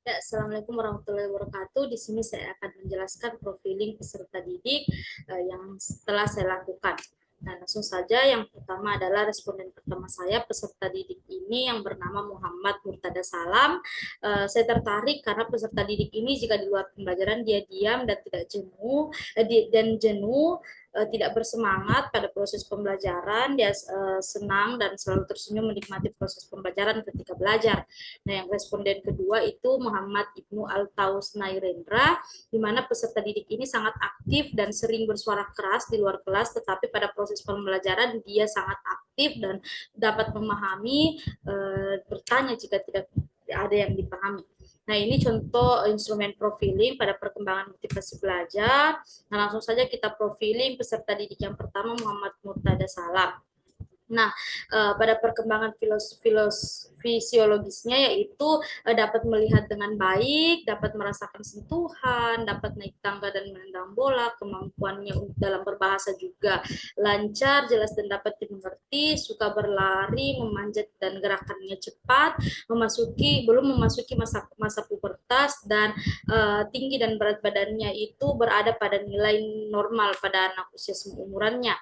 Ya, Assalamualaikum warahmatullahi wabarakatuh. Di sini saya akan menjelaskan profiling peserta didik yang setelah saya lakukan. Nah, langsung saja yang pertama adalah responden pertama saya, peserta didik ini yang bernama Muhammad Murtada Salam. Saya tertarik karena peserta didik ini jika di luar pembelajaran dia diam dan tidak jenuh, tidak bersemangat pada proses pembelajaran, dia senang dan selalu tersenyum menikmati proses pembelajaran ketika belajar. Nah, yang responden kedua itu Muhammad Ibnu Al-Taus Nairendra, di mana peserta didik ini sangat aktif dan sering bersuara keras di luar kelas, tetapi pada proses pembelajaran dia sangat aktif dan dapat memahami, bertanya jika tidak ada yang dipahami. Nah, ini contoh instrumen profiling pada perkembangan motivasi belajar. Nah, langsung saja kita profiling peserta didik yang pertama, Muhammad Murtada Salam. Nah, pada perkembangan fisiologisnya yaitu dapat melihat dengan baik, dapat merasakan sentuhan, dapat naik tangga dan menendang bola, kemampuannya dalam berbahasa juga lancar, jelas dan dapat dimengerti, suka berlari, memanjat dan gerakannya cepat, belum memasuki masa pubertas dan tinggi dan berat badannya itu berada pada nilai normal pada anak usia seumurannya.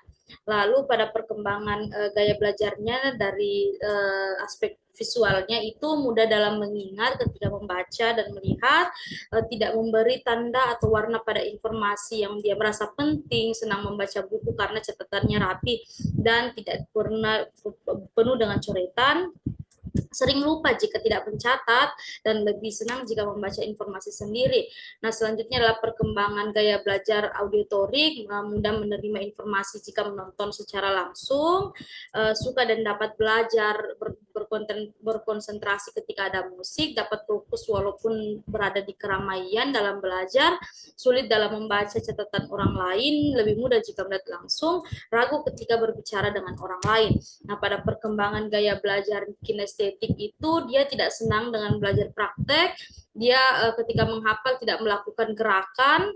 Lalu pada perkembangan gaya belajarnya dari aspek visualnya itu mudah dalam mengingat ketika membaca dan melihat, tidak memberi tanda atau warna pada informasi yang dia merasa penting, senang membaca buku karena catatannya rapi dan tidak pernah penuh dengan coretan, sering lupa jika tidak mencatat, dan lebih senang jika membaca informasi sendiri. Nah, selanjutnya adalah perkembangan gaya belajar auditorik, mudah menerima informasi jika menonton secara langsung, suka dan dapat belajar, berkonsentrasi ketika ada musik, dapat fokus walaupun berada di keramaian dalam belajar, sulit dalam membaca catatan orang lain, lebih mudah jika melihat langsung, ragu ketika berbicara dengan orang lain. Nah, pada perkembangan gaya belajar kinestetik itu dia tidak senang dengan belajar praktek, dia ketika menghafal tidak melakukan gerakan,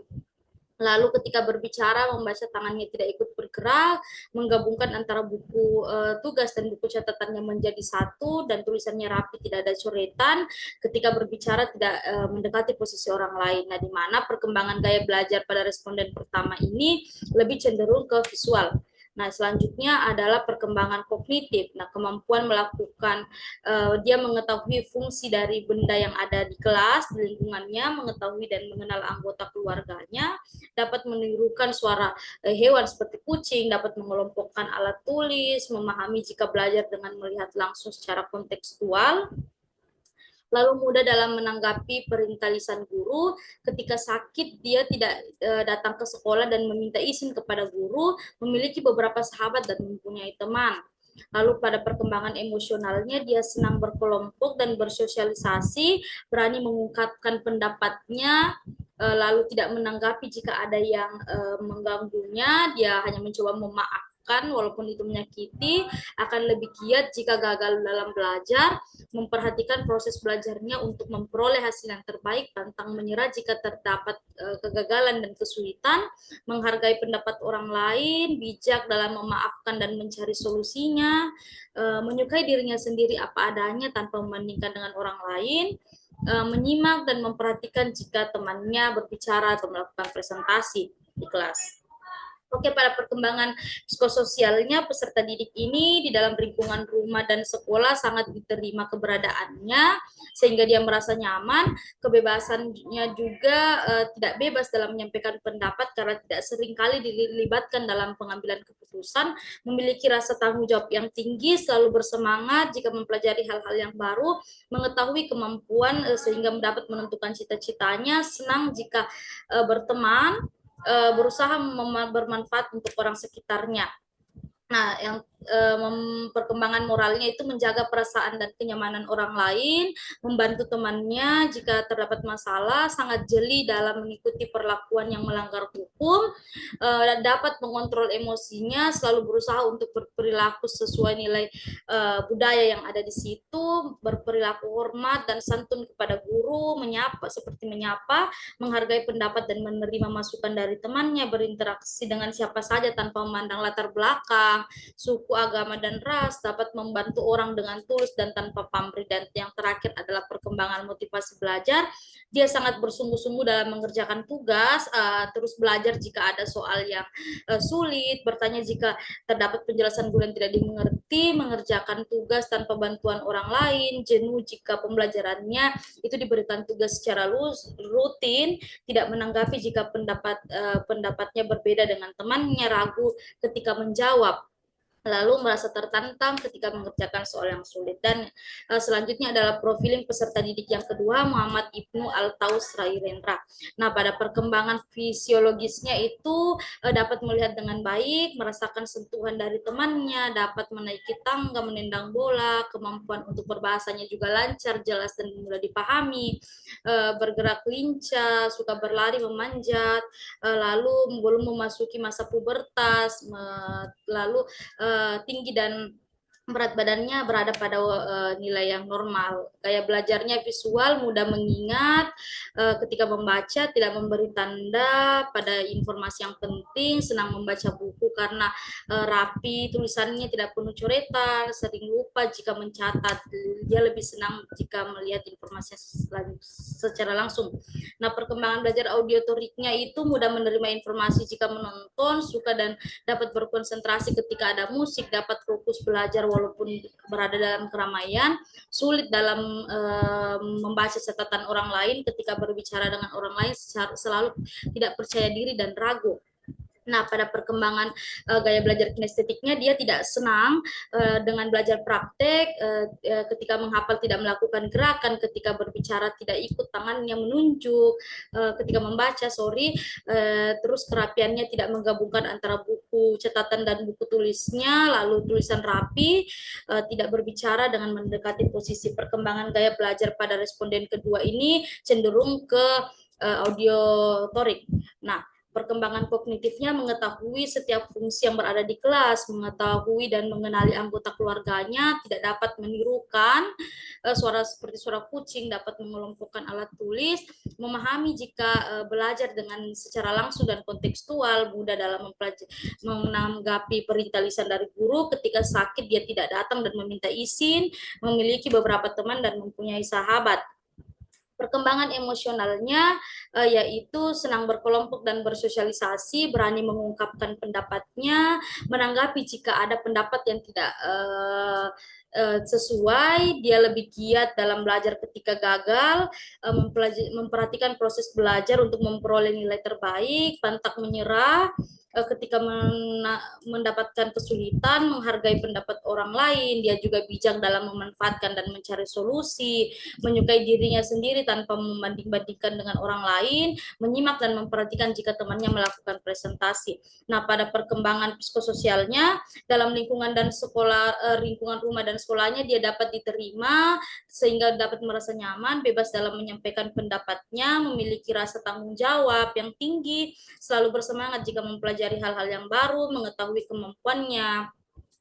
lalu ketika berbicara membaca tangannya tidak ikut bergerak, menggabungkan antara buku tugas dan buku catatannya menjadi satu, dan tulisannya rapi tidak ada coretan, ketika berbicara tidak mendekati posisi orang lain. Nah, di mana perkembangan gaya belajar pada responden pertama ini lebih cenderung ke visual. Nah, selanjutnya adalah perkembangan kognitif. Nah, kemampuan melakukan, dia mengetahui fungsi dari benda yang ada di kelas, di lingkungannya, mengetahui dan mengenal anggota keluarganya, dapat menirukan suara hewan seperti kucing, dapat mengelompokkan alat tulis, memahami jika belajar dengan melihat langsung secara kontekstual, lalu mudah dalam menanggapi perintah lisan guru, ketika sakit dia tidak datang ke sekolah dan meminta izin kepada guru, memiliki beberapa sahabat dan mempunyai teman. Lalu pada perkembangan emosionalnya dia senang berkelompok dan bersosialisasi, berani mengungkapkan pendapatnya, lalu tidak menanggapi jika ada yang mengganggunya, dia hanya mencoba memaafkan walaupun itu menyakiti, akan lebih giat jika gagal dalam belajar, memperhatikan proses belajarnya untuk memperoleh hasil yang terbaik, pantang menyerah jika terdapat kegagalan dan kesulitan, menghargai pendapat orang lain, bijak dalam memaafkan dan mencari solusinya, menyukai dirinya sendiri apa adanya tanpa membandingkan dengan orang lain, menyimak dan memperhatikan jika temannya berbicara atau melakukan presentasi di kelas. Oke, pada perkembangan psikososialnya peserta didik ini di dalam lingkungan rumah dan sekolah sangat diterima keberadaannya sehingga dia merasa nyaman, kebebasannya juga tidak bebas dalam menyampaikan pendapat karena tidak seringkali dilibatkan dalam pengambilan keputusan, memiliki rasa tanggung jawab yang tinggi, selalu bersemangat jika mempelajari hal-hal yang baru, mengetahui kemampuan sehingga dapat menentukan cita-citanya, senang jika berteman, berusaha bermanfaat untuk orang sekitarnya. Nah, yang perkembangan moralnya itu menjaga perasaan dan kenyamanan orang lain, membantu temannya jika terdapat masalah, sangat jeli dalam mengikuti perlakuan yang melanggar hukum, dan dapat mengontrol emosinya, selalu berusaha untuk berperilaku sesuai nilai budaya yang ada di situ, berperilaku hormat dan santun kepada guru, menyapa, menghargai pendapat dan menerima masukan dari temannya, berinteraksi dengan siapa saja tanpa memandang latar belakang, suku agama, dan ras, dapat membantu orang dengan tulus dan tanpa pamrih. Dan yang terakhir adalah perkembangan motivasi belajar. Dia sangat bersungguh-sungguh dalam mengerjakan tugas, terus belajar jika ada soal yang sulit, bertanya jika terdapat penjelasan guru yang tidak dimengerti, mengerjakan tugas tanpa bantuan orang lain, jenuh jika pembelajarannya itu diberikan tugas secara rutin, tidak menanggapi jika pendapatnya berbeda dengan temannya, ragu ketika menjawab, lalu merasa tertantang ketika mengerjakan soal yang sulit. Dan selanjutnya adalah profiling peserta didik yang kedua, Muhammad Ibnu Al-Taus Rairendra. Nah, pada perkembangan fisiologisnya itu dapat melihat dengan baik, merasakan sentuhan dari temannya, dapat menaiki tangga, menendang bola, kemampuan untuk berbahasanya juga lancar, jelas dan mudah dipahami, bergerak lincah, suka berlari, memanjat, lalu belum memasuki masa pubertas, lalu tinggi dan berat badannya berada pada nilai yang normal. Gaya belajarnya visual, mudah mengingat, ketika membaca tidak memberi tanda pada informasi yang penting, senang membaca buku karena rapi, tulisannya tidak penuh coretan, sering lupa jika mencatat. Dia lebih senang jika melihat informasi secara langsung. Nah, perkembangan belajar audiotoriknya itu mudah menerima informasi jika menonton, suka dan dapat berkonsentrasi ketika ada musik, dapat fokus belajar walaupun berada dalam keramaian, sulit dalam membaca catatan orang lain, ketika berbicara dengan orang lain selalu tidak percaya diri dan ragu. Nah, pada perkembangan gaya belajar kinestetiknya, dia tidak senang dengan belajar praktek, ketika menghafal tidak melakukan gerakan, ketika berbicara tidak ikut tangannya menunjuk, ketika membaca, terus kerapiannya tidak menggabungkan antara buku catatan dan buku tulisnya, lalu tulisan rapi, tidak berbicara dengan mendekati posisi. Perkembangan gaya belajar pada responden kedua ini cenderung ke audiotorik. Nah, perkembangan kognitifnya mengetahui setiap fungsi yang berada di kelas, mengetahui dan mengenali anggota keluarganya, tidak dapat menirukan suara seperti suara kucing, dapat mengelompokkan alat tulis, memahami jika belajar dengan secara langsung dan kontekstual, mudah dalam menanggapi perintah lisan dari guru, ketika sakit dia tidak datang dan meminta izin, memiliki beberapa teman dan mempunyai sahabat. Perkembangan emosionalnya yaitu senang berkelompok dan bersosialisasi, berani mengungkapkan pendapatnya, menanggapi jika ada pendapat yang tidak sesuai, dia lebih giat dalam belajar ketika gagal, memperhatikan proses belajar untuk memperoleh nilai terbaik, pantang menyerah ketika mendapatkan kesulitan, menghargai pendapat orang lain, dia juga bijak dalam memanfaatkan dan mencari solusi, menyukai dirinya sendiri tanpa membanding-bandingkan dengan orang lain, menyimak dan memperhatikan jika temannya melakukan presentasi. Nah, pada perkembangan psikososialnya, dalam lingkungan dan sekolah, lingkungan rumah dan sekolahnya, dia dapat diterima sehingga dapat merasa nyaman, bebas dalam menyampaikan pendapatnya, memiliki rasa tanggung jawab yang tinggi, selalu bersemangat jika mempelajari hal-hal yang baru, mengetahui kemampuannya,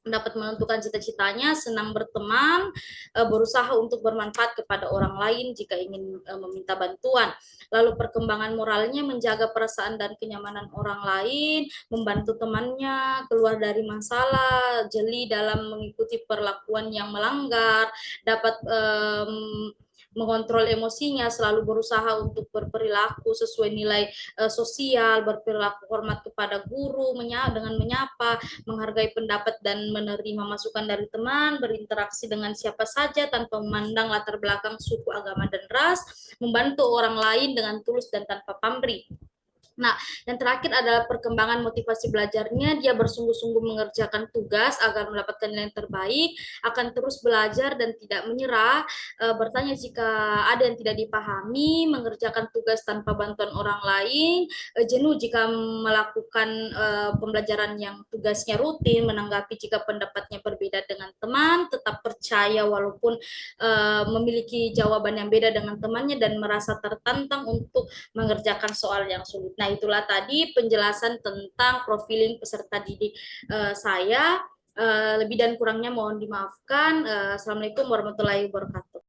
dapat menentukan cita-citanya, senang berteman, berusaha untuk bermanfaat kepada orang lain jika ingin meminta bantuan. Lalu perkembangan moralnya menjaga perasaan dan kenyamanan orang lain, membantu temannya keluar dari masalah, jeli dalam mengikuti perlakuan yang melanggar, dapat mengontrol emosinya, selalu berusaha untuk berperilaku sesuai nilai sosial, berperilaku hormat kepada guru, dengan menyapa, menghargai pendapat dan menerima masukan dari teman, berinteraksi dengan siapa saja tanpa memandang latar belakang suku, agama, dan ras, membantu orang lain dengan tulus dan tanpa pamrih. Nah, yang terakhir adalah perkembangan motivasi belajarnya. Dia bersungguh-sungguh mengerjakan tugas agar mendapatkan nilai yang terbaik, akan terus belajar dan tidak menyerah, bertanya jika ada yang tidak dipahami, mengerjakan tugas tanpa bantuan orang lain, jenuh jika melakukan pembelajaran yang tugasnya rutin, menanggapi jika pendapatnya berbeda dengan teman, tetap percaya walaupun memiliki jawaban yang beda dengan temannya, dan merasa tertantang untuk mengerjakan soal yang sulit. Nah, itulah tadi penjelasan tentang profiling peserta didik saya. Lebih dan kurangnya mohon dimaafkan. Assalamualaikum warahmatullahi wabarakatuh.